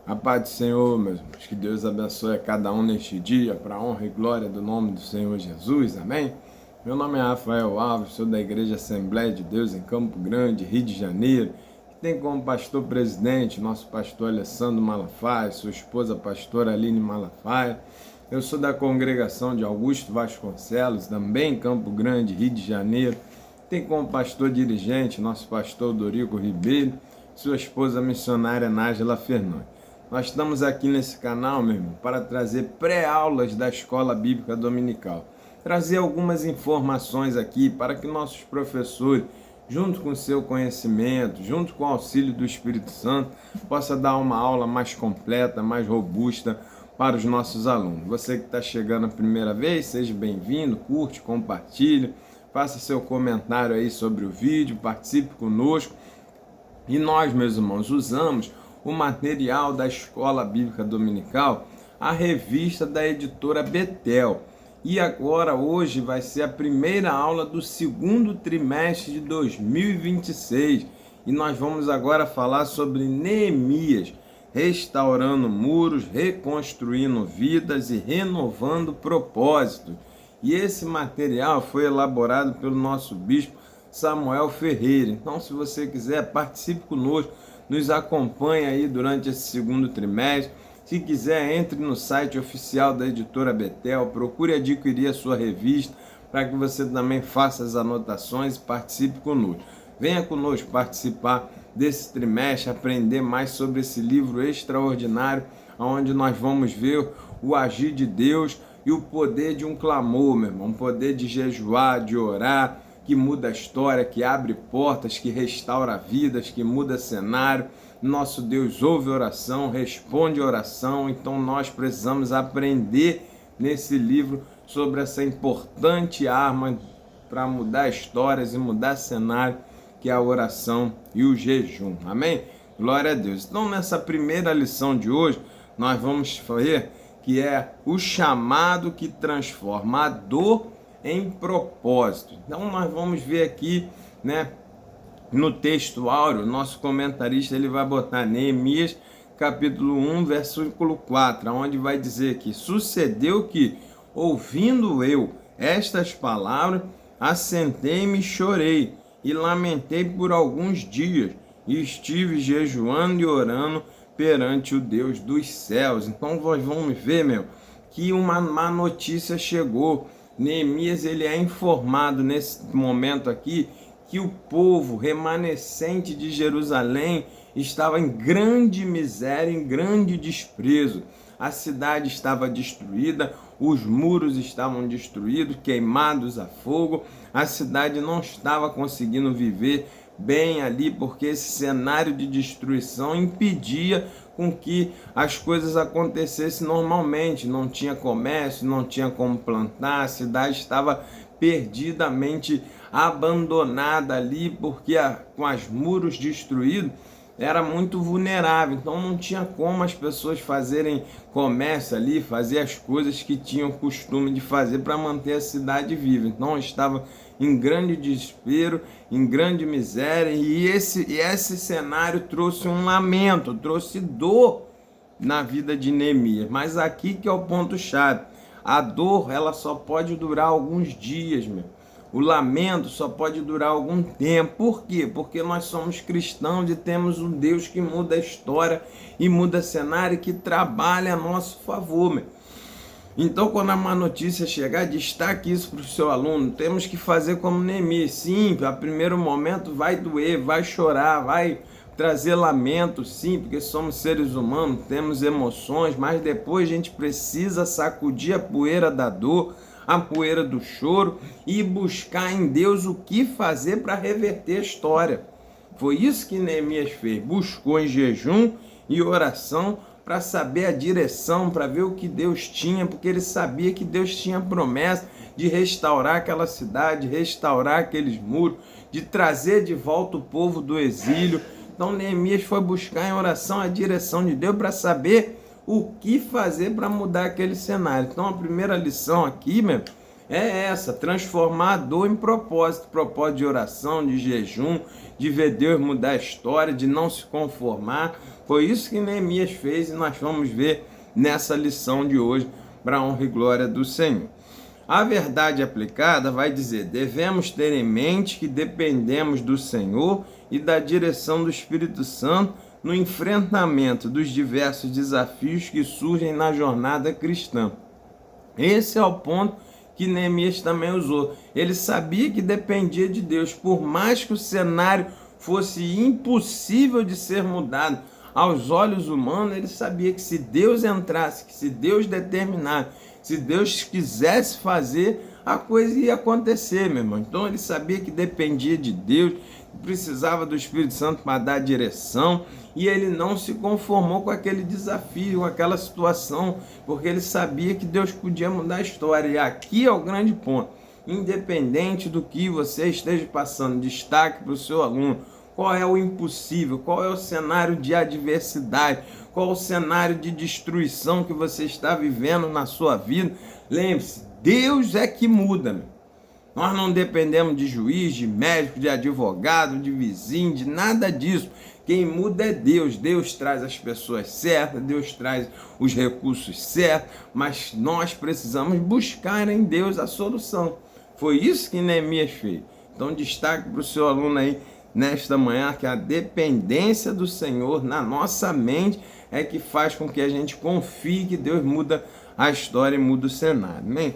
A paz do Senhor, meus irmãos, que Deus abençoe a cada um neste dia, para a honra e glória do nome do Senhor Jesus, amém? Meu nome é Rafael Alves, sou da Igreja Assembleia de Deus em Campo Grande, Rio de Janeiro, que tem como pastor presidente nosso pastor Alessandro Malafaia, sua esposa pastora Aline Malafaia. Eu sou da congregação de Augusto Vasconcelos, também em Campo Grande, Rio de Janeiro. Tem como pastor dirigente nosso pastor Dorico Ribeiro, sua esposa missionária Nájila Fernandes. Nós estamos aqui nesse canal, meu irmão, para trazer pré-aulas da Escola Bíblica Dominical. Trazer algumas informações aqui para que nossos professores, junto com o seu conhecimento, junto com o auxílio do Espírito Santo, possa dar uma aula mais completa, mais robusta para os nossos alunos. Você que está chegando a primeira vez, seja bem-vindo, curte, compartilhe, faça seu comentário aí sobre o vídeo, participe conosco. E nós, meus irmãos, usamos o material da Escola Bíblica Dominical, a revista da editora Betel. E agora, hoje, vai ser a primeira aula do segundo trimestre de 2026. E nós vamos agora falar sobre Neemias, restaurando muros, reconstruindo vidas e renovando propósitos. E esse material foi elaborado pelo nosso bispo Samuel Ferreira. Então, se você quiser, participe conosco, nos acompanhe aí durante esse segundo trimestre. Se quiser, entre no site oficial da editora Betel, procure adquirir a sua revista para que você também faça as anotações e participe conosco. Venha conosco participar desse trimestre, aprender mais sobre esse livro extraordinário, onde nós vamos ver o agir de Deus e o poder de um clamor, meu irmão, o poder de jejuar, de orar, que muda a história, que abre portas, que restaura vidas, que muda cenário. Nosso Deus ouve oração, responde oração, então nós precisamos aprender nesse livro sobre essa importante arma para mudar histórias e mudar cenário, que é a oração e o jejum. Amém? Glória a Deus. Então, nessa primeira lição de hoje, nós vamos ver que é o chamado que transforma a dor em propósito. Então nós vamos ver aqui, no texto áureo, nosso comentarista ele vai botar Neemias capítulo 1, versículo 4, onde vai dizer que sucedeu que, ouvindo eu estas palavras, assentei-me e chorei, e lamentei por alguns dias, e estive jejuando e orando perante o Deus dos céus. Então nós vamos ver, que uma má notícia chegou. Neemias ele é informado nesse momento aqui que o povo remanescente de Jerusalém estava em grande miséria, em grande desprezo. A cidade estava destruída, os muros estavam destruídos, queimados a fogo. A cidade não estava conseguindo viver bem ali, porque esse cenário de destruição impedia com que as coisas acontecessem normalmente. Não tinha comércio, não tinha como plantar, a cidade estava perdidamente abandonada ali, porque com os muros destruídos era muito vulnerável, então não tinha como as pessoas fazerem comércio ali, fazer as coisas que tinham costume de fazer para manter a cidade viva. Então estava em grande desespero, em grande miséria, e esse cenário trouxe um lamento, trouxe dor na vida de Neemias. Mas aqui que é o ponto-chave, a dor ela só pode durar alguns dias, O lamento só pode durar algum tempo. Por quê? Porque nós somos cristãos e temos um Deus que muda a história e muda cenário, que trabalha a nosso favor, Então, quando a má notícia chegar, destaque isso para o seu aluno. Temos que fazer como Neemias. Sim, a primeiro momento vai doer, vai chorar, vai trazer lamento, sim, porque somos seres humanos, temos emoções, mas depois a gente precisa sacudir a poeira da dor, a poeira do choro e buscar em Deus o que fazer para reverter a história. Foi isso que Neemias fez, buscou em jejum e oração para saber a direção, para ver o que Deus tinha, porque ele sabia que Deus tinha promessa de restaurar aquela cidade, restaurar aqueles muros, de trazer de volta o povo do exílio. Então Neemias foi buscar em oração a direção de Deus para saber o que fazer para mudar aquele cenário. Então a primeira lição aqui, é essa, transformar a dor em propósito, propósito de oração, de jejum, de ver Deus mudar a história, de não se conformar. Foi isso que Neemias fez e nós vamos ver nessa lição de hoje, para a honra e glória do Senhor. A verdade aplicada vai dizer: devemos ter em mente que dependemos do Senhor e da direção do Espírito Santo no enfrentamento dos diversos desafios que surgem na jornada cristã. Esse é o ponto que Neemias também usou. Ele sabia que dependia de Deus, por mais que o cenário fosse impossível de ser mudado aos olhos humanos, ele sabia que se Deus entrasse, que se Deus determinasse, se Deus quisesse fazer, a coisa ia acontecer, meu irmão. Então ele sabia que dependia de Deus, precisava do Espírito Santo para dar direção, e ele não se conformou com aquele desafio, com aquela situação, porque ele sabia que Deus podia mudar a história. E aqui é o grande ponto: independente do que você esteja passando, destaque para o seu aluno. Qual é o impossível? Qual é o cenário de adversidade? Qual é o cenário de destruição que você está vivendo na sua vida? Lembre-se, Deus é que muda, meu. Nós não dependemos de juiz, de médico, de advogado, de vizinho, de nada disso. Quem muda é Deus. Deus traz as pessoas certas, Deus traz os recursos certos, mas nós precisamos buscar em Deus a solução. Foi isso que Neemias fez. Então destaque para o seu aluno aí nesta manhã que a dependência do Senhor na nossa mente é que faz com que a gente confie que Deus muda a história e muda o cenário, né?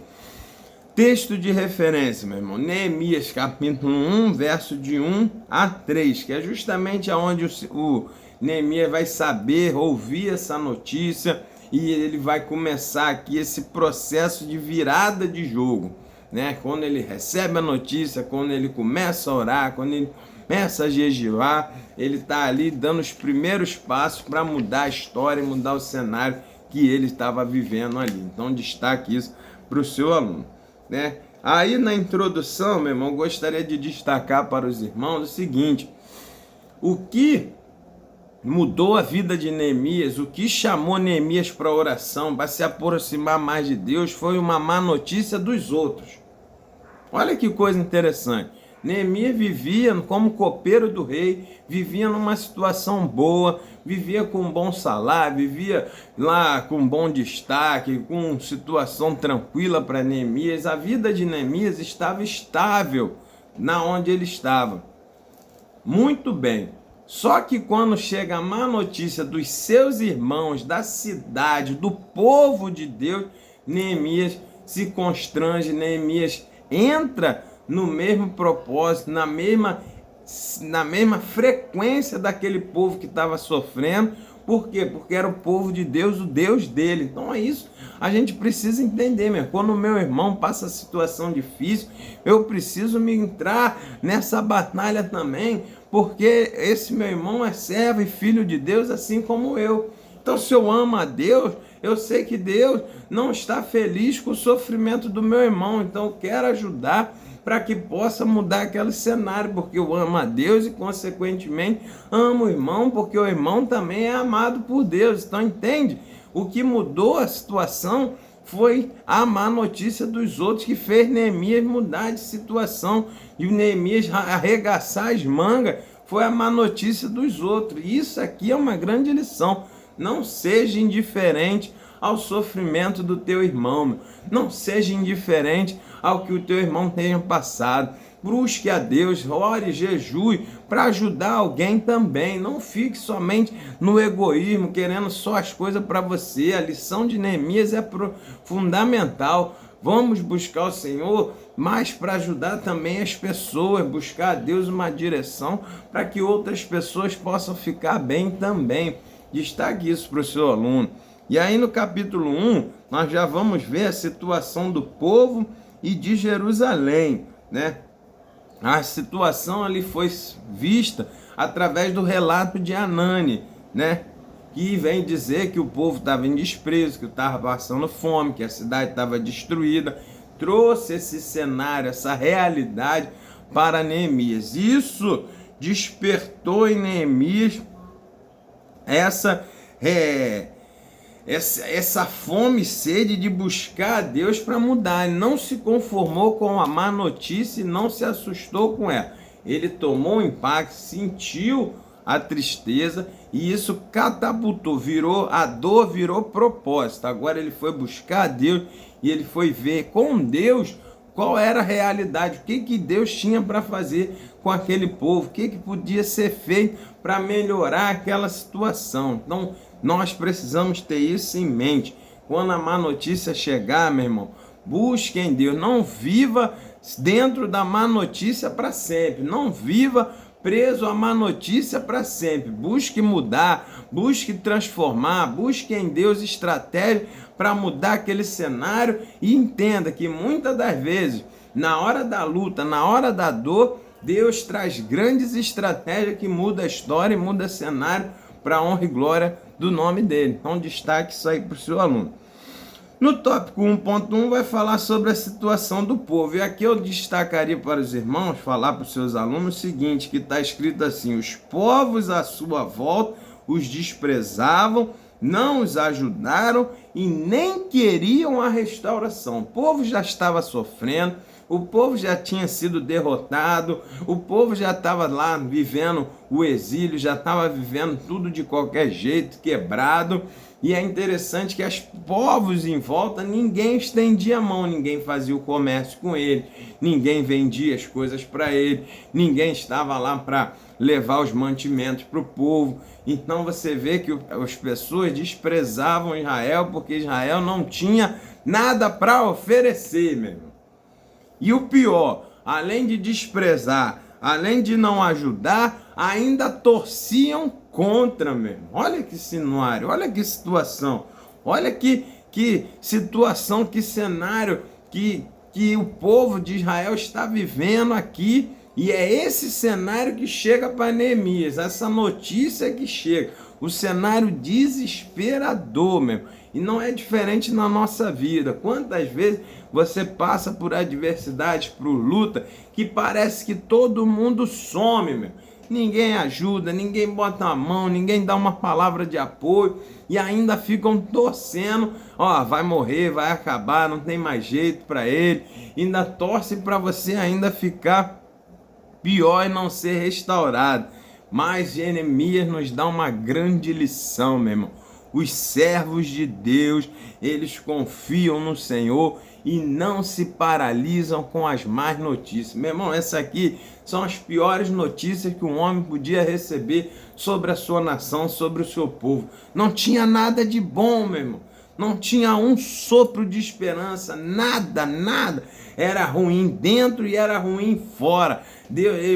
Texto de referência, meu irmão, Neemias capítulo 1, verso de 1 a 3, que é justamente aonde o Neemias vai saber, ouvir essa notícia, e ele vai começar aqui esse processo de virada de jogo, né? Quando ele recebe a notícia, quando ele começa a orar, quando ele começa a jejuar, ele está ali dando os primeiros passos para mudar a história, mudar o cenário que ele estava vivendo ali. Então destaque isso para o seu aluno, né? Aí na introdução, meu irmão, gostaria de destacar para os irmãos o seguinte: o que mudou a vida de Neemias, o que chamou Neemias para a oração, para se aproximar mais de Deus, foi uma má notícia dos outros. Olha que coisa interessante. Neemias vivia como copeiro do rei, vivia numa situação boa, vivia com um bom salário, vivia lá com bom destaque, com situação tranquila para Neemias. A vida de Neemias estava estável na onde ele estava. Muito bem. Só que quando chega a má notícia dos seus irmãos, da cidade, do povo de Deus, Neemias se constrange, Neemias entra no mesmo propósito, na mesma frequência daquele povo que estava sofrendo. Por quê? Porque era o povo de Deus, o Deus dele. Então é isso, a gente precisa entender, meu. Quando o meu irmão passa situação difícil, eu preciso me entrar nessa batalha também, porque esse meu irmão é servo e filho de Deus, assim como eu. Então, se eu amo a Deus, eu sei que Deus não está feliz com o sofrimento do meu irmão. Então, eu quero ajudar para que possa mudar aquele cenário, porque eu amo a Deus e, consequentemente, amo o irmão, porque o irmão também é amado por Deus. Então, entende? O que mudou a situação foi a má notícia dos outros, que fez Neemias mudar de situação, e o Neemias arregaçar as mangas. Foi a má notícia dos outros. E isso aqui é uma grande lição. Não seja indiferente ao sofrimento do teu irmão, meu. Não seja indiferente ao que o teu irmão tenha passado. Busque a Deus, ore, jejue para ajudar alguém também. Não fique somente no egoísmo, querendo só as coisas para você. A lição de Neemias é fundamental. Vamos buscar o Senhor, mas para ajudar também as pessoas, buscar a Deus uma direção para que outras pessoas possam ficar bem também. Destaque isso para o seu aluno. E aí no capítulo 1, nós já vamos ver a situação do povo e de Jerusalém, né? A situação ali foi vista através do relato de Anani, né? Que vem dizer que o povo estava em desprezo, que estava passando fome, que a cidade estava destruída. Trouxe esse cenário, essa realidade para Neemias. Isso despertou em Neemias essa fome e sede de buscar a Deus para mudar. Ele não se conformou com a má notícia e não se assustou com ela. Ele tomou o impacto, sentiu a tristeza e isso catapultou, a dor virou propósito. Agora ele foi buscar a Deus e ele foi ver com Deus qual era a realidade, o que Deus tinha para fazer com aquele povo, o que podia ser feito para melhorar aquela situação. Então, nós precisamos ter isso em mente. Quando a má notícia chegar, meu irmão, busque em Deus. Não viva dentro da má notícia para sempre. Não viva preso à má notícia para sempre. Busque mudar, busque transformar, busque em Deus estratégia para mudar aquele cenário e entenda que muitas das vezes, na hora da luta, na hora da dor, Deus traz grandes estratégias que muda a história e muda o cenário para a honra e glória do nome dele. Então destaque isso aí para o seu aluno. No tópico 1.1 vai falar sobre a situação do povo. E aqui eu destacaria para os irmãos, falar para os seus alunos o seguinte, que está escrito assim: os povos à sua volta os desprezavam, não os ajudaram e nem queriam a restauração. O povo já estava sofrendo, o povo já tinha sido derrotado, o povo já estava lá vivendo o exílio, já estava vivendo tudo de qualquer jeito, quebrado. E é interessante que os povos em volta, ninguém estendia a mão, ninguém fazia o comércio com ele, ninguém vendia as coisas para ele, ninguém estava lá para levar os mantimentos para o povo. Então você vê que as pessoas desprezavam Israel porque Israel não tinha nada para oferecer, meu irmão. E o pior, além de desprezar, além de não ajudar, ainda torciam contra, meu irmão. Olha que cenário, olha que situação, olha que situação, que cenário que o povo de Israel está vivendo aqui. E é esse cenário que chega para Neemias, essa notícia que chega, o cenário desesperador, meu. E não é diferente na nossa vida. Quantas vezes você passa por adversidades, por luta, que parece que todo mundo some, meu. Ninguém ajuda, ninguém bota a mão, ninguém dá uma palavra de apoio e ainda ficam torcendo, ó, vai morrer, vai acabar, não tem mais jeito para ele. Ainda torce para você ainda ficar pior e não ser restaurado. Mas Jeremias nos dá uma grande lição, meu irmão. Os servos de Deus, eles confiam no Senhor e não se paralisam com as más notícias. Meu irmão, essa aqui são as piores notícias que um homem podia receber sobre a sua nação, sobre o seu povo. Não tinha nada de bom, meu irmão. Não tinha um sopro de esperança, nada. Era ruim dentro e era ruim fora.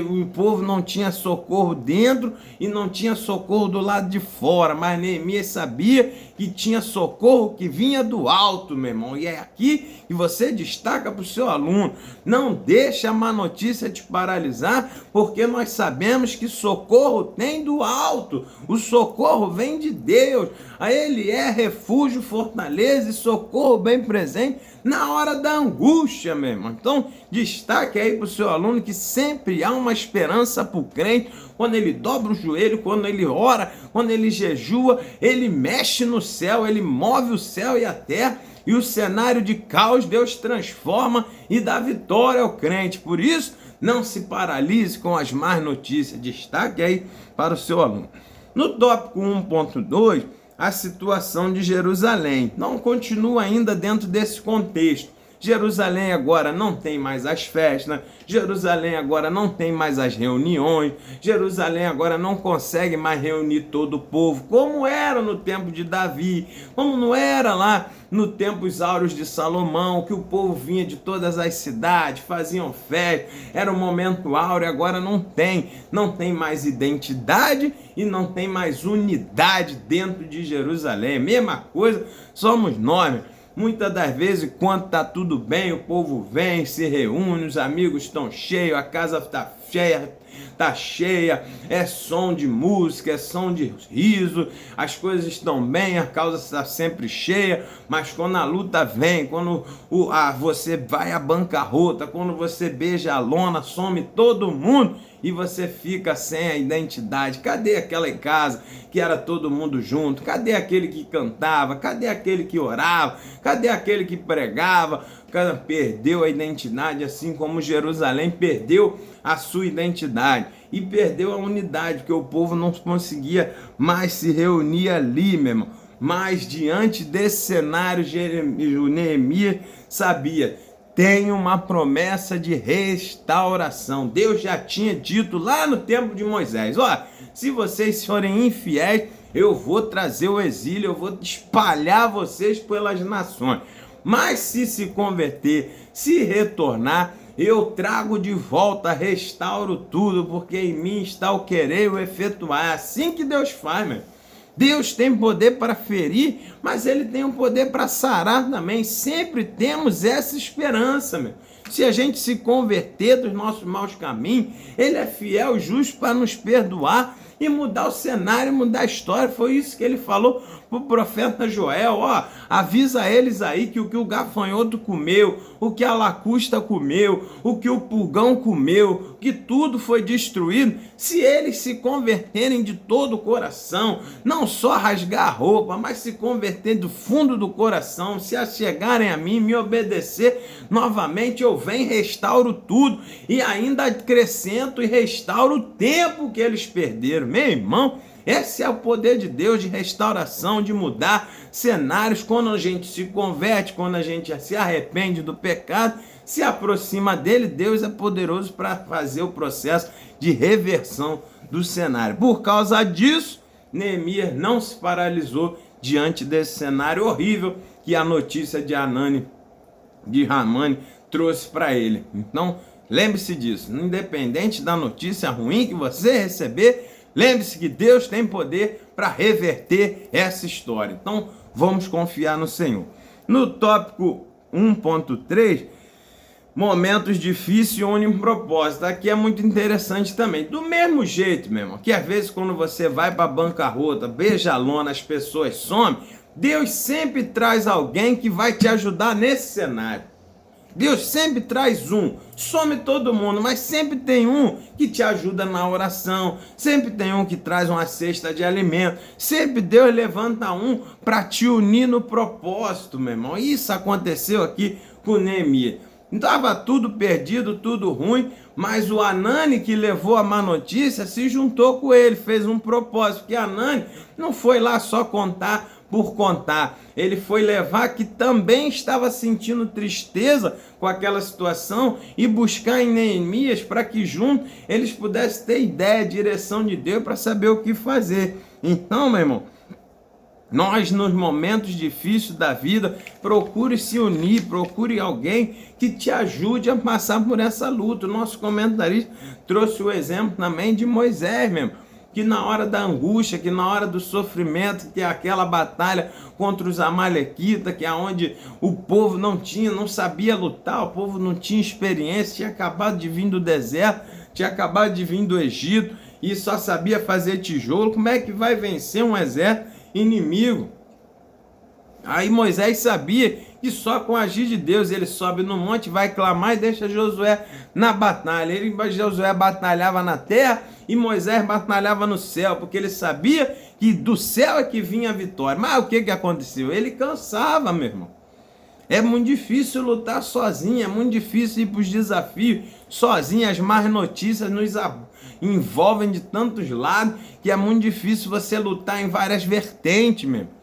O povo não tinha socorro dentro e não tinha socorro do lado de fora, mas Neemias sabia que tinha socorro que vinha do alto, meu irmão. E é aqui que você destaca para o seu aluno: não deixe a má notícia te paralisar, porque nós sabemos que socorro tem do alto, o socorro vem de Deus. A Ele é refúgio, fortaleza e socorro bem presente na hora da angústia, meu irmão. Então, destaque aí para o seu aluno que sempre há uma esperança para o crente. Quando ele dobra o joelho, quando ele ora, quando ele jejua, ele mexe no céu, ele move o céu e a terra, e o cenário de caos Deus transforma e dá vitória ao crente. Por isso, não se paralise com as más notícias. Destaque aí para o seu aluno. No tópico 1.2, a situação de Jerusalém. Não continua ainda dentro desse contexto. Jerusalém agora não tem mais as festas, Jerusalém agora não tem mais as reuniões, Jerusalém agora não consegue mais reunir todo o povo, como era no tempo de Davi, como não era lá no tempos áureos de Salomão, que o povo vinha de todas as cidades, faziam festa, era um momento áureo. Agora não tem mais identidade e não tem mais unidade dentro de Jerusalém. Mesma coisa somos nós. Muitas das vezes, quando está tudo bem, o povo vem, se reúne, os amigos estão cheios, a casa está cheia, tá cheia, é som de música, é som de riso, as coisas estão bem, a causa está sempre cheia, mas quando a luta vem, quando você vai à bancarrota, quando você beija a lona, some todo mundo e você fica sem a identidade. Cadê aquela em casa que era todo mundo junto? Cadê aquele que cantava? Cadê aquele que orava? Cadê aquele que pregava? Perdeu a identidade, assim como Jerusalém perdeu a sua identidade e perdeu a unidade, porque o povo não conseguia mais se reunir ali, meu irmão. Mas diante desse cenário, Neemias sabia: tem uma promessa de restauração. Deus já tinha dito lá no tempo de Moisés: ó, se vocês forem infiéis, eu vou trazer o exílio, eu vou espalhar vocês pelas nações. Mas se converter, se retornar, eu trago de volta, restauro tudo, porque em mim está o querer e o efetuar. É assim que Deus faz, meu. Deus tem poder para ferir, mas Ele tem o poder para sarar também. Sempre temos essa esperança, meu. Se a gente se converter dos nossos maus caminhos, Ele é fiel e justo para nos perdoar e mudar o cenário, mudar a história. Foi isso que Ele falou para o profeta Joel: ó, avisa eles aí que o gafanhoto comeu, o que a lacusta comeu, o que o pulgão comeu, que tudo foi destruído. Se eles se converterem de todo o coração, não só rasgar a roupa, mas se converterem do fundo do coração, se achegarem a mim, me obedecer, novamente eu venho, restauro tudo e ainda acrescento e restauro o tempo que eles perderam. Meu irmão, esse é o poder de Deus de restauração, de mudar cenários. Quando a gente se converte, quando a gente se arrepende do pecado, se aproxima dele, Deus é poderoso para fazer o processo de reversão do cenário. Por causa disso, Neemias não se paralisou diante desse cenário horrível que a notícia de Ramani trouxe para ele. Então, lembre-se disso. Independente da notícia ruim que você receber, lembre-se que Deus tem poder para reverter essa história. Então, vamos confiar no Senhor. No tópico 1.3, momentos difíceis unem um propósito. Aqui é muito interessante também. Do mesmo jeito, meu irmão, que às vezes quando você vai para a bancarrota, beija a lona, as pessoas somem, Deus sempre traz alguém que vai te ajudar nesse cenário. Deus sempre traz um, some todo mundo, mas sempre tem um que te ajuda na oração, sempre tem um que traz uma cesta de alimento, sempre Deus levanta um para te unir no propósito, meu irmão. Isso aconteceu aqui com Neemias. Estava tudo perdido, tudo ruim, mas o Hanani, que levou a má notícia, se juntou com ele, fez um propósito, porque Hanani não foi lá só contar por contar, ele foi levar que também estava sentindo tristeza com aquela situação e buscar em Neemias para que junto eles pudessem ter ideia, direção de Deus para saber o que fazer. Então, meu irmão, nós nos momentos difíceis da vida, procure se unir, procure alguém que te ajude a passar por essa luta. O nosso comentarista trouxe o exemplo também de Moisés mesmo, que na hora da angústia, que na hora do sofrimento, que é aquela batalha contra os amalequitas, que é onde o povo não sabia lutar, o povo não tinha experiência, tinha acabado de vir do deserto, tinha acabado de vir do Egito e só sabia fazer tijolo. Como é que vai vencer um exército inimigo? Aí Moisés sabia que só com o agir de Deus ele sobe no monte, vai clamar e deixa Josué na batalha. Josué batalhava na terra e Moisés batalhava no céu, porque ele sabia que do céu é que vinha a vitória. Mas o que aconteceu? Ele cansava, meu irmão. É muito difícil lutar sozinho, é muito difícil ir para os desafios sozinho. As más notícias nos envolvem de tantos lados que é muito difícil você lutar em várias vertentes, meu irmão.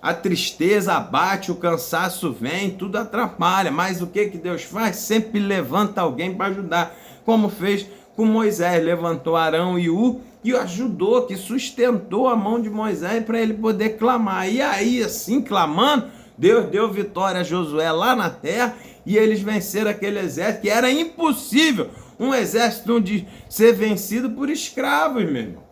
A tristeza abate, o cansaço vem, tudo atrapalha. Mas o que Deus faz? Sempre levanta alguém para ajudar. Como fez com Moisés. Levantou Arão e Ur e o ajudou, que sustentou a mão de Moisés para ele poder clamar. E aí, assim, clamando, Deus deu vitória a Josué lá na terra e eles venceram aquele exército que era impossível. Um exército de ser vencido por escravos, meu irmão.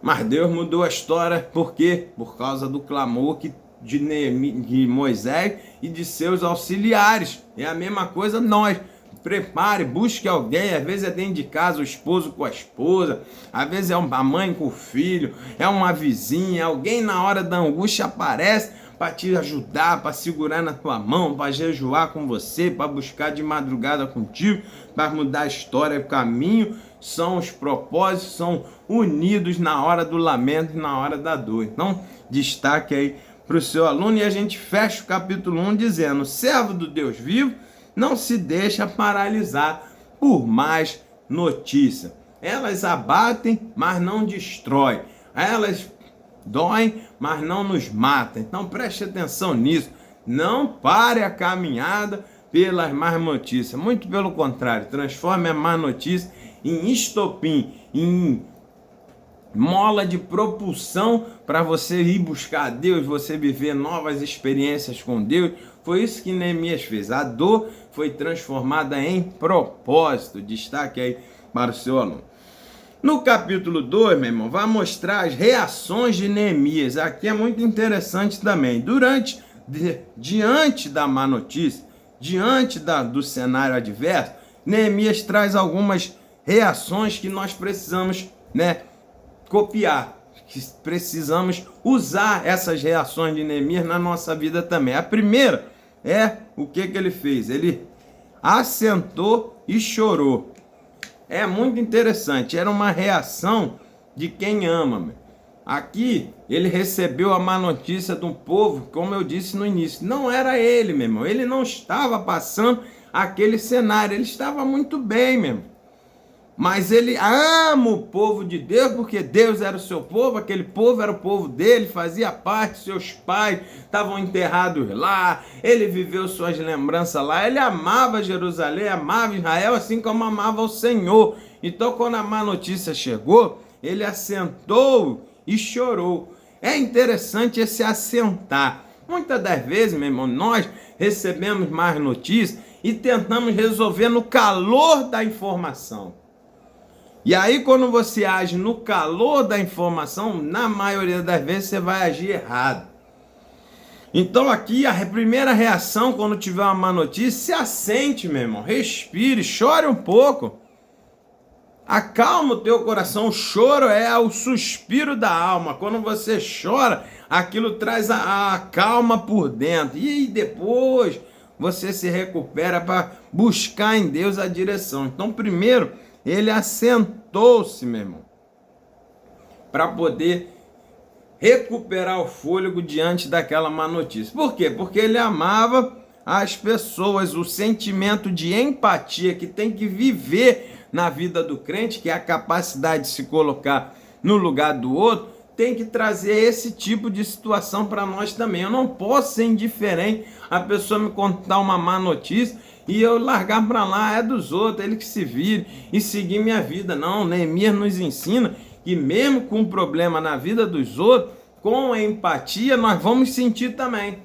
Mas Deus mudou a história, por quê? Por causa do clamor de Moisés e de seus auxiliares. É a mesma coisa nós. prepare, busque alguém, às vezes é dentro de casa, o esposo com a esposa, às vezes é a mãe com o filho, é uma vizinha, alguém na hora da angústia aparece para te ajudar, para segurar na tua mão, para jejuar com você, para buscar de madrugada contigo, para mudar a história, o caminho, são os propósitos, são unidos na hora do lamento e na hora da dor. Então, destaque aí para o seu aluno, e a gente fecha o capítulo 1 dizendo: servo do Deus vivo, não se deixa paralisar por mais notícia. Elas abatem, mas não destroem. Elas doem, mas não nos matam. Então preste atenção nisso. Não pare a caminhada pelas más notícias. Muito pelo contrário, transforme a má notícia em estopim, em mola de propulsão para você ir buscar a Deus, você viver novas experiências com Deus. Foi isso que Neemias fez. A dor foi transformada em propósito. Destaque aí para o seu aluno. No capítulo 2, meu irmão, vai mostrar as reações de Neemias. Aqui é muito interessante também. Diante da má notícia, diante do cenário adverso, Neemias traz algumas reações que nós precisamos, copiar, que precisamos usar essas reações de Neemias na nossa vida também. A primeira é o que ele fez. Ele assentou e chorou. É muito interessante, era uma reação de quem ama. Aqui ele recebeu a má notícia de um povo, como eu disse no início, não era ele, meu irmão. Ele não estava passando aquele cenário, ele estava muito bem, meu irmão. Mas ele ama o povo de Deus, porque Deus era o seu povo, aquele povo era o povo dele, fazia parte, seus pais estavam enterrados lá, ele viveu suas lembranças lá, ele amava Jerusalém, amava Israel, assim como amava o Senhor. Então, quando a má notícia chegou, ele assentou e chorou. É interessante esse assentar. Muitas das vezes, meu irmão, nós recebemos más notícias e tentamos resolver no calor da informação. E aí, quando você age no calor da informação, na maioria das vezes você vai agir errado. Então aqui, a primeira reação quando tiver uma má notícia, se assente, meu irmão, respire, chore um pouco. Acalma o teu coração. O choro é o suspiro da alma. Quando você chora, aquilo traz a calma por dentro. E depois você se recupera para buscar em Deus a direção. Então, primeiro, ele assentou-se, meu irmão, para poder recuperar o fôlego diante daquela má notícia. Por quê? Porque ele amava as pessoas, o sentimento de empatia que tem que viver na vida do crente, que é a capacidade de se colocar no lugar do outro, tem que trazer esse tipo de situação para nós também. Eu não posso ser indiferente a pessoa me contar uma má notícia e eu largar para lá, é dos outros, ele que se vire e seguir minha vida. Não, Neemias nos ensina que mesmo com um problema na vida dos outros, com a empatia nós vamos sentir também.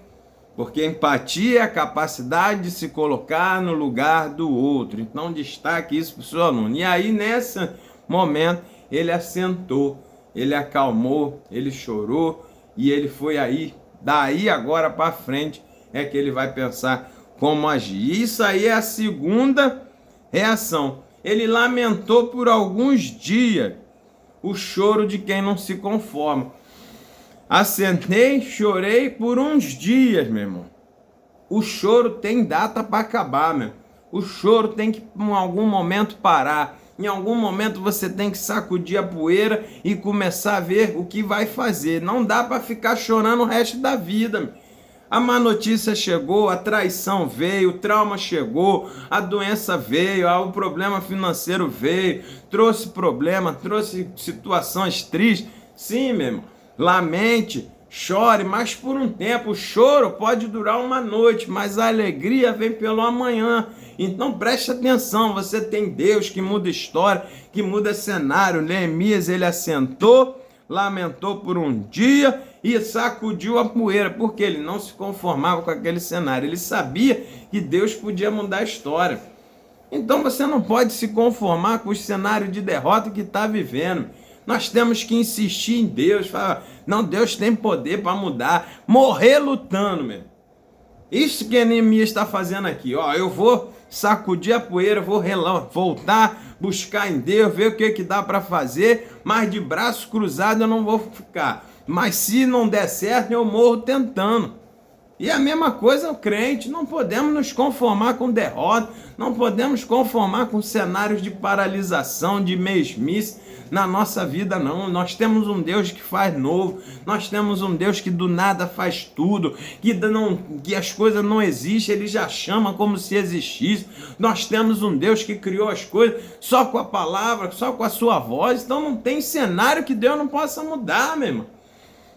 Porque empatia é a capacidade de se colocar no lugar do outro. Então destaque isso para o seu aluno. E aí nesse momento ele assentou, ele acalmou, ele chorou e ele foi aí. Daí agora para frente é que ele vai pensar como agir. Isso aí é a segunda reação. Ele lamentou por alguns dias o choro de quem não se conforma. Assentei, chorei por uns dias, meu irmão. O choro tem data para acabar, meu. O choro tem que em algum momento parar. Em algum momento você tem que sacudir a poeira e começar a ver o que vai fazer. Não dá para ficar chorando o resto da vida, meu. A má notícia chegou, a traição veio, o trauma chegou, a doença veio, o problema financeiro veio, trouxe problema, trouxe situações tristes. Sim, meu irmão, lamente, chore, mas por um tempo. O choro pode durar uma noite, mas a alegria vem pelo amanhã. Então preste atenção, você tem Deus que muda história, que muda cenário. Neemias, ele assentou, lamentou por um dia e sacudiu a poeira, porque ele não se conformava com aquele cenário. Ele sabia que Deus podia mudar a história. Então você não pode se conformar com o cenário de derrota que está vivendo. Nós temos que insistir em Deus. Falar, não, Deus tem poder para mudar. Morrer lutando, meu. Isso que Neemias está fazendo aqui. Ó, eu vou sacudir a poeira, vou voltar, buscar em Deus, ver o que dá para fazer, mas de braços cruzados eu não vou ficar. Mas se não der certo, eu morro tentando. E a mesma coisa o crente, não podemos nos conformar com derrota, não podemos conformar com cenários de paralisação, de mesmice na nossa vida, não. Nós temos um Deus que faz novo, nós temos um Deus que do nada faz tudo, que as coisas não existem, Ele já chama como se existisse. Nós temos um Deus que criou as coisas só com a palavra, só com a sua voz, então não tem cenário que Deus não possa mudar, meu irmão.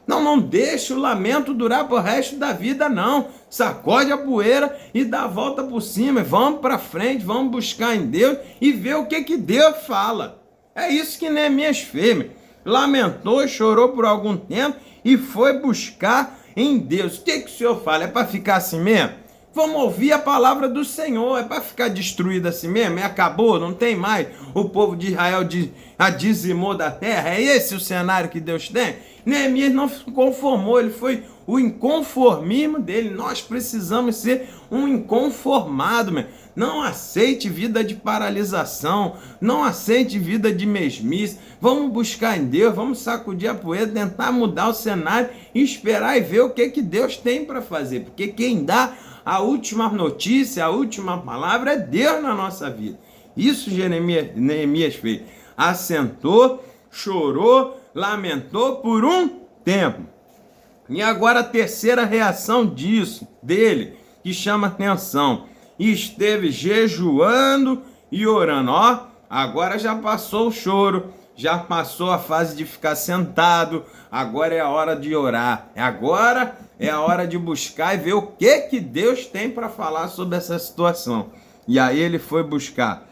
Não deixe o lamento durar pro resto da vida, não. Sacode a poeira e dá a volta por cima. Vamos para frente, vamos buscar em Deus e ver o que Deus fala. É isso que Neemias fez. Lamentou, chorou por algum tempo e foi buscar em Deus. O que o Senhor fala? É para ficar assim mesmo? Vamos ouvir a palavra do Senhor. É para ficar destruído assim mesmo? Acabou, não tem mais. O povo de Israel dizimou da terra. É esse o cenário que Deus tem? Neemias não se conformou, ele foi o inconformismo dele. Nós precisamos ser um inconformado, meu. Não aceite vida de paralisação, não aceite vida de mesmice. Vamos buscar em Deus, vamos sacudir a poeira, tentar mudar o cenário e esperar e ver o que Deus tem para fazer. Porque quem dá a última notícia, a última palavra é Deus na nossa vida. Isso Neemias fez. Assentou, chorou, lamentou por um tempo. E agora a terceira reação dele, que chama atenção. Esteve jejuando e orando. Ó, agora já passou o choro, já passou a fase de ficar sentado, agora é a hora de orar. Agora é a hora de buscar e ver o que Deus tem para falar sobre essa situação. E aí ele foi buscar,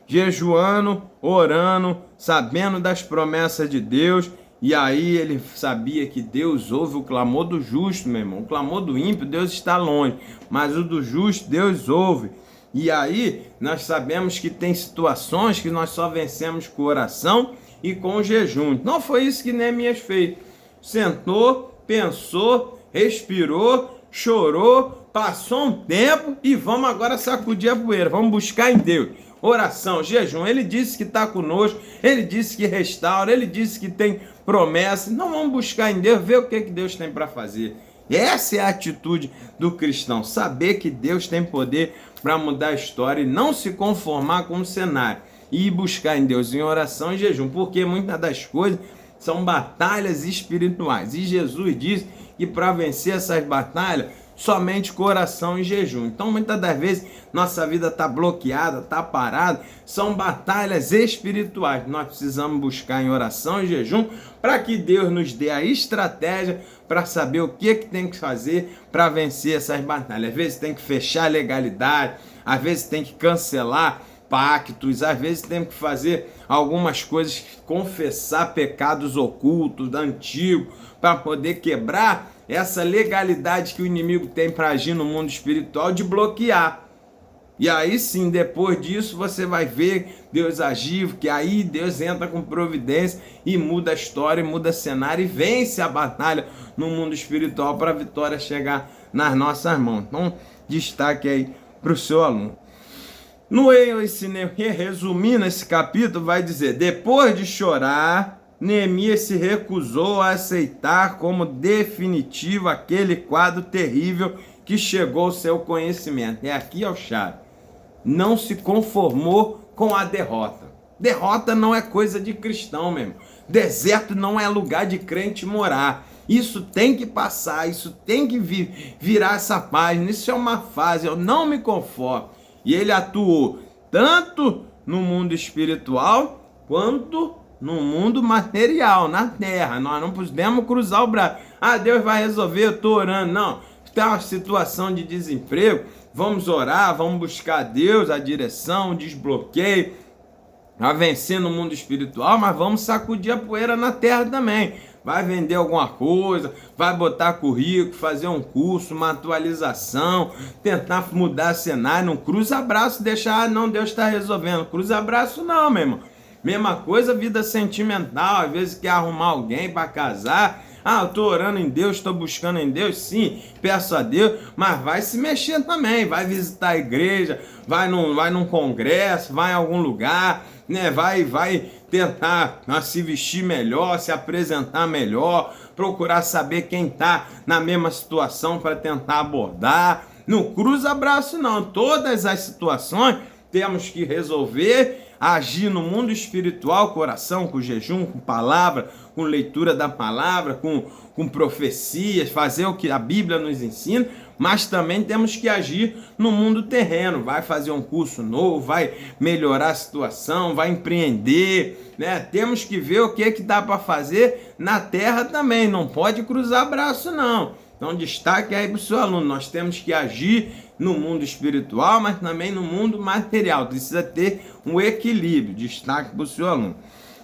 jejuando, orando, sabendo das promessas de Deus. E aí ele sabia que Deus ouve o clamor do justo, meu irmão. O clamor do ímpio, Deus está longe, mas o do justo, Deus ouve. E aí nós sabemos que tem situações que nós só vencemos com oração e com jejum. Não foi isso que Neemias fez. Sentou, pensou, respirou, chorou, passou um tempo e vamos agora sacudir a poeira. Vamos buscar em Deus. Oração, jejum, ele disse que está conosco, ele disse que restaura, ele disse que tem promessa. Não vamos buscar em Deus, ver o que Deus tem para fazer. Essa é a atitude do cristão, saber que Deus tem poder para mudar a história e não se conformar com o cenário. E buscar em Deus em oração e jejum, porque muitas das coisas são batalhas espirituais. E Jesus diz que para vencer essas batalhas, somente com oração e jejum. Então, muitas das vezes, nossa vida está bloqueada, está parada. São batalhas espirituais. Nós precisamos buscar em oração e jejum para que Deus nos dê a estratégia para saber o que tem que fazer para vencer essas batalhas. Às vezes tem que fechar a legalidade, às vezes tem que cancelar pactos, às vezes tem que fazer algumas coisas, confessar pecados ocultos, antigos, para poder quebrar essa legalidade que o inimigo tem para agir no mundo espiritual, de bloquear. E aí sim, depois disso, você vai ver Deus agir, que aí Deus entra com providência e muda a história, muda o cenário e vence a batalha no mundo espiritual para a vitória chegar nas nossas mãos. Então, destaque aí para o seu aluno. Resumindo esse capítulo, vai dizer: depois de chorar, Neemias se recusou a aceitar como definitivo aquele quadro terrível que chegou ao seu conhecimento. É aqui o chave. Não se conformou com a derrota. Derrota não é coisa de cristão mesmo. Deserto não é lugar de crente morar. Isso tem que passar, isso tem que virar essa página. Isso é uma fase, eu não me conformo. E ele atuou tanto no mundo espiritual quanto no mundo material, na terra. Nós não podemos cruzar o braço. Ah, Deus vai resolver, eu estou orando. Não, está uma situação de desemprego. Vamos orar, vamos buscar a Deus, a direção, o desbloqueio, a vencer no mundo espiritual, mas vamos sacudir a poeira na terra também. Vai vender alguma coisa, vai botar currículo, fazer um curso, uma atualização, tentar mudar cenário. Não cruza braço, deixar, não, Deus está resolvendo. Cruza braço não, meu irmão. Mesma coisa, vida sentimental, às vezes quer arrumar alguém para casar, Ah, eu estou orando em Deus, estou buscando em Deus, sim, peço a Deus, mas vai se mexer também, vai visitar a igreja, vai num congresso, vai em algum lugar, né? Vai tentar se vestir melhor, se apresentar melhor, procurar saber quem está na mesma situação para tentar abordar. Não cruza braço não, todas as situações temos que resolver, agir no mundo espiritual, com oração, com jejum, com palavra, com leitura da palavra, com profecias, fazer o que a Bíblia nos ensina, mas também temos que agir no mundo terreno, vai fazer um curso novo, vai melhorar a situação, vai empreender, né? Temos que ver o que dá para fazer na terra também, não pode cruzar braço não. Então destaque aí para o seu aluno, nós temos que agir no mundo espiritual, mas também no mundo material, precisa ter um equilíbrio, destaque para o seu aluno.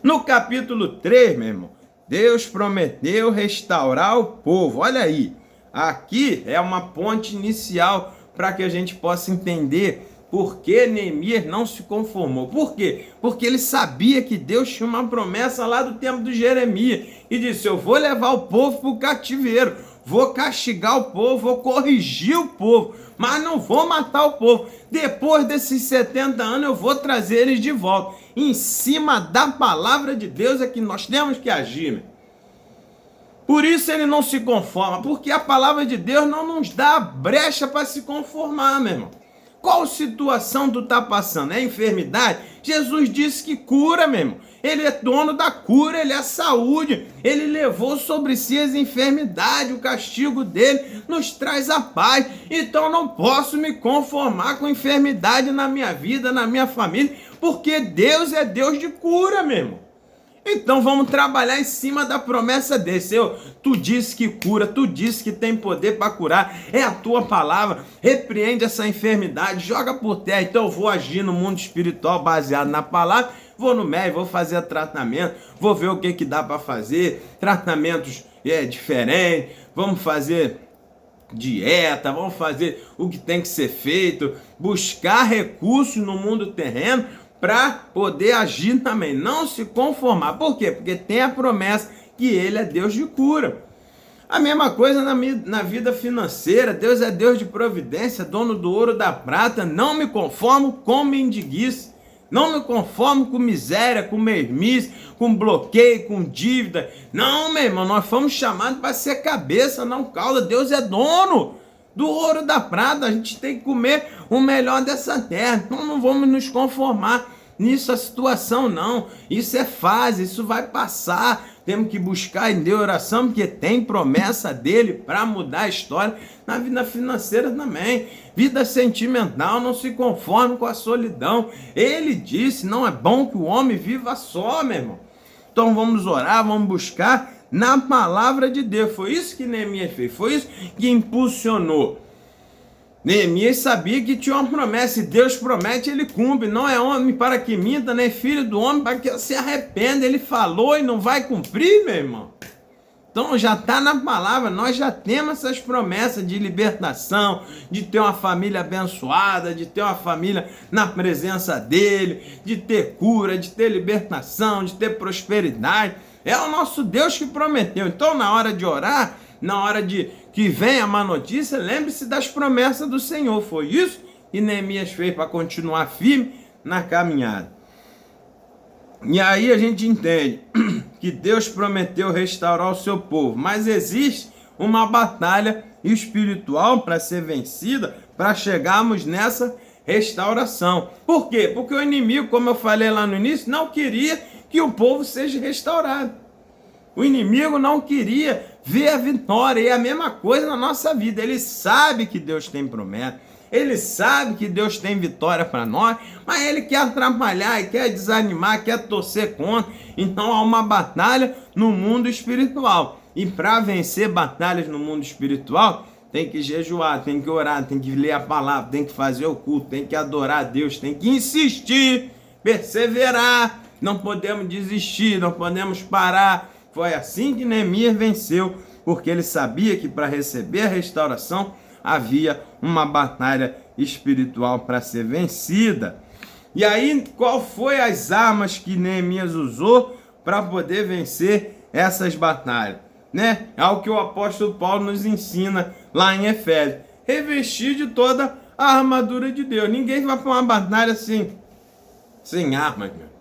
No capítulo 3, meu irmão, Deus prometeu restaurar o povo, olha aí, aqui é uma ponte inicial para que a gente possa entender por que Neemias não se conformou. Por quê? Porque ele sabia que Deus tinha uma promessa lá do tempo de Jeremias e disse, eu vou levar o povo para o cativeiro, vou castigar o povo, vou corrigir o povo, mas não vou matar o povo. Depois desses 70 anos eu vou trazer eles de volta. Em cima da palavra de Deus é que nós temos que agir, meu. Por isso ele não se conforma, porque a palavra de Deus não nos dá brecha para se conformar, meu irmão. Qual situação tu está passando? É enfermidade? Jesus disse que cura, meu irmão. Ele é dono da cura, ele é saúde. Ele levou sobre si as enfermidades, o castigo dele nos traz a paz. Então não posso me conformar com enfermidade na minha vida, na minha família, porque Deus é Deus de cura, meu irmão. Então vamos trabalhar em cima da promessa dele. Senhor, tu disse que cura, tu disse que tem poder para curar, é a tua palavra, repreende essa enfermidade, joga por terra. Então eu vou agir no mundo espiritual baseado na palavra, vou no médico, vou fazer tratamento, vou ver o que dá para fazer, tratamentos diferentes, vamos fazer dieta, vamos fazer o que tem que ser feito, buscar recursos no mundo terreno, para poder agir também, não se conformar. Por quê? Porque tem a promessa que ele é Deus de cura. A mesma coisa na vida financeira, Deus é Deus de providência, dono do ouro e da prata, não me conformo com mendiguice, não me conformo com miséria, com mermice, com bloqueio, com dívida. Não, meu irmão, nós fomos chamados para ser cabeça, não cauda. Deus é dono do ouro e da prata, a gente tem que comer o melhor dessa terra, então não vamos nos conformar nisso, a situação não, isso é fase, isso vai passar, temos que buscar em Deus oração, porque tem promessa dele para mudar a história na vida financeira também, vida sentimental, não se conforme com a solidão, ele disse, não é bom que o homem viva só, meu irmão, então vamos orar, vamos buscar na palavra de Deus. Foi isso que Neemias fez, foi isso que impulsionou. Neemias sabia que tinha uma promessa, e Deus promete, ele cumpre, não é homem para que minta, nem filho do homem para que se arrependa. Ele falou e não vai cumprir, meu irmão. Então já está na palavra, nós já temos essas promessas de libertação, de ter uma família abençoada, de ter uma família na presença dele, de ter cura, de ter libertação, de ter prosperidade. É o nosso Deus que prometeu. Então, na hora de orar, na hora de que venha a má notícia, lembre-se das promessas do Senhor. Foi isso que Neemias fez para continuar firme na caminhada. E aí a gente entende que Deus prometeu restaurar o seu povo, mas existe uma batalha espiritual para ser vencida, para chegarmos nessa restauração. Por quê? Porque o inimigo, como eu falei lá no início, não queria que o povo seja restaurado. O inimigo não queria ver a vitória, e é a mesma coisa na nossa vida. Ele sabe que Deus tem promessa, ele sabe que Deus tem vitória para nós, mas ele quer atrapalhar, e quer desanimar, quer torcer contra. Então há uma batalha no mundo espiritual, e para vencer batalhas no mundo espiritual, tem que jejuar, tem que orar, tem que ler a palavra, tem que fazer o culto, tem que adorar a Deus, tem que insistir, perseverar, não podemos desistir, não podemos parar. Foi assim que Neemias venceu, porque ele sabia que para receber a restauração havia uma batalha espiritual para ser vencida. E aí, qual foi as armas que Neemias usou para poder vencer essas batalhas? né? É o que o apóstolo Paulo nos ensina lá em Efésios. Revestir de toda a armadura de Deus. Ninguém vai para uma batalha assim, sem armas, meu.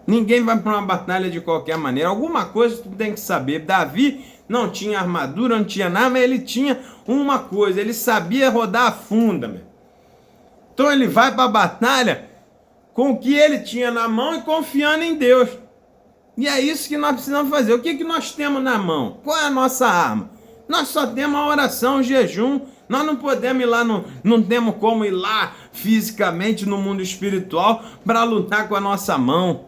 Ninguém vai para uma batalha de qualquer maneira. Alguma coisa tu tem que saber. Davi não tinha armadura, não tinha nada, mas ele tinha uma coisa. Ele sabia rodar a funda, meu. Então ele vai para a batalha com o que ele tinha na mão e confiando em Deus. E é isso que nós precisamos fazer. O que nós temos na mão? Qual é a nossa arma? Nós só temos a oração, o jejum. Nós não podemos ir lá, não temos como ir lá fisicamente no mundo espiritual para lutar com a nossa mão.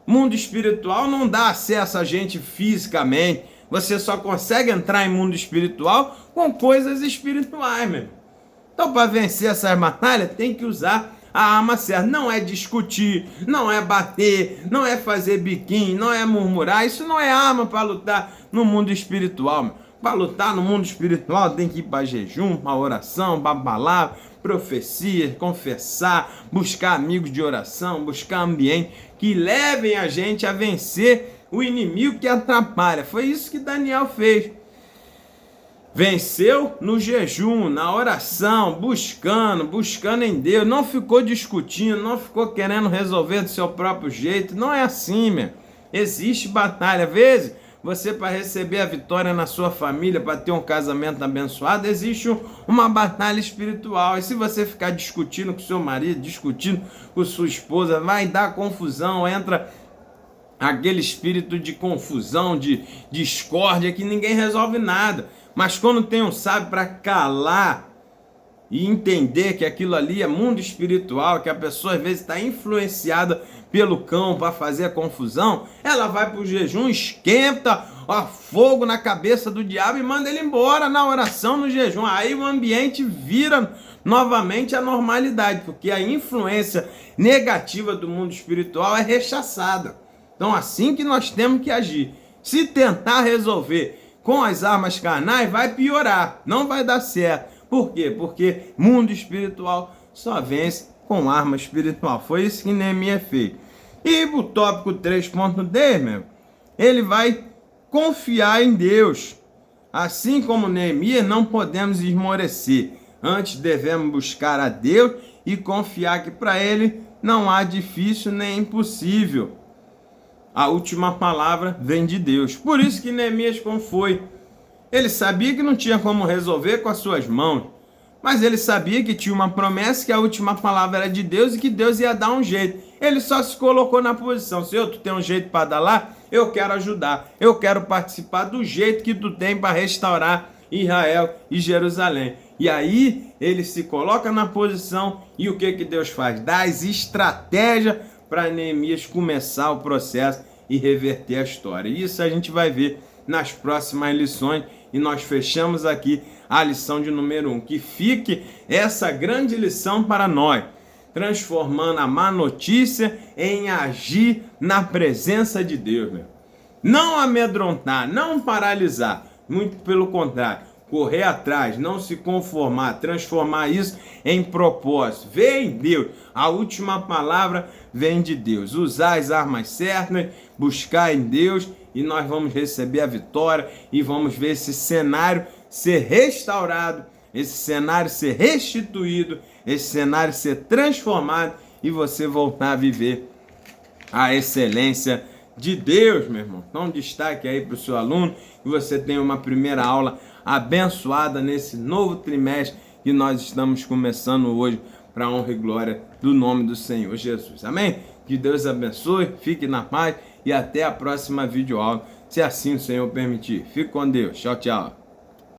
Mundo espiritual não dá acesso a gente fisicamente. Você só consegue entrar em mundo espiritual com coisas espirituais, meu. Então, para vencer essas batalhas, tem que usar a arma certa. Não é discutir, não é bater, não é fazer biquinho, não é murmurar. Isso não é arma para lutar no mundo espiritual, meu. Para lutar no mundo espiritual tem que ir para jejum, para oração, para palavra, profecia, confessar, buscar amigos de oração, buscar ambiente que levem a gente a vencer o inimigo que atrapalha. Foi isso que Daniel fez. Venceu no jejum, na oração, buscando em Deus. Não ficou discutindo, não ficou querendo resolver do seu próprio jeito. Não é assim, meu. Existe batalha. Às vezes, você, para receber a vitória na sua família, para ter um casamento abençoado, existe uma batalha espiritual. E se você ficar discutindo com seu marido, discutindo com sua esposa, vai dar confusão, entra aquele espírito de confusão, de discórdia, que ninguém resolve nada. Mas quando tem um sábio para calar e entender que aquilo ali é mundo espiritual, que a pessoa às vezes está influenciada pelo cão para fazer a confusão, ela vai para o jejum, esquenta fogo na cabeça do diabo e manda ele embora na oração, no jejum. Aí o ambiente vira novamente a normalidade, porque a influência negativa do mundo espiritual é rechaçada. Então assim que nós temos que agir. Se tentar resolver com as armas carnais, vai piorar, não vai dar certo. Por quê? Porque mundo espiritual só vence com arma espiritual. Foi isso que Neemias fez. E o tópico 3.10, meu, ele vai confiar em Deus. Assim como Neemias, não podemos esmorecer. Antes devemos buscar a Deus e confiar que para Ele não há difícil nem impossível. A última palavra vem de Deus. Por isso que Neemias como foi. Ele sabia que não tinha como resolver com as suas mãos, mas ele sabia que tinha uma promessa, que a última palavra era de Deus e que Deus ia dar um jeito. Ele só se colocou na posição: Senhor, tu tem um jeito para dar lá? Eu quero ajudar, eu quero participar do jeito que tu tem para restaurar Israel e Jerusalém. E aí ele se coloca na posição e o que Deus faz? Dá as estratégias para Neemias começar o processo e reverter a história. Isso a gente vai ver nas próximas lições. E nós fechamos aqui a lição de número 1. Que fique essa grande lição para nós, transformando a má notícia em agir na presença de Deus, meu. Não amedrontar, não paralisar, muito pelo contrário, correr atrás, não se conformar, transformar isso em propósito. Vê em Deus, a última palavra vem de Deus. Usar as armas certas, buscar em Deus, e nós vamos receber a vitória e vamos ver esse cenário ser restaurado, esse cenário ser restituído, esse cenário ser transformado e você voltar a viver a excelência de Deus, meu irmão. Então destaque aí para o seu aluno que você tenha uma primeira aula abençoada nesse novo trimestre que nós estamos começando hoje, para a honra e glória do nome do Senhor Jesus. Amém? Que Deus abençoe, fique na paz e até a próxima videoaula, se assim o Senhor permitir. Fique com Deus. Tchau, tchau.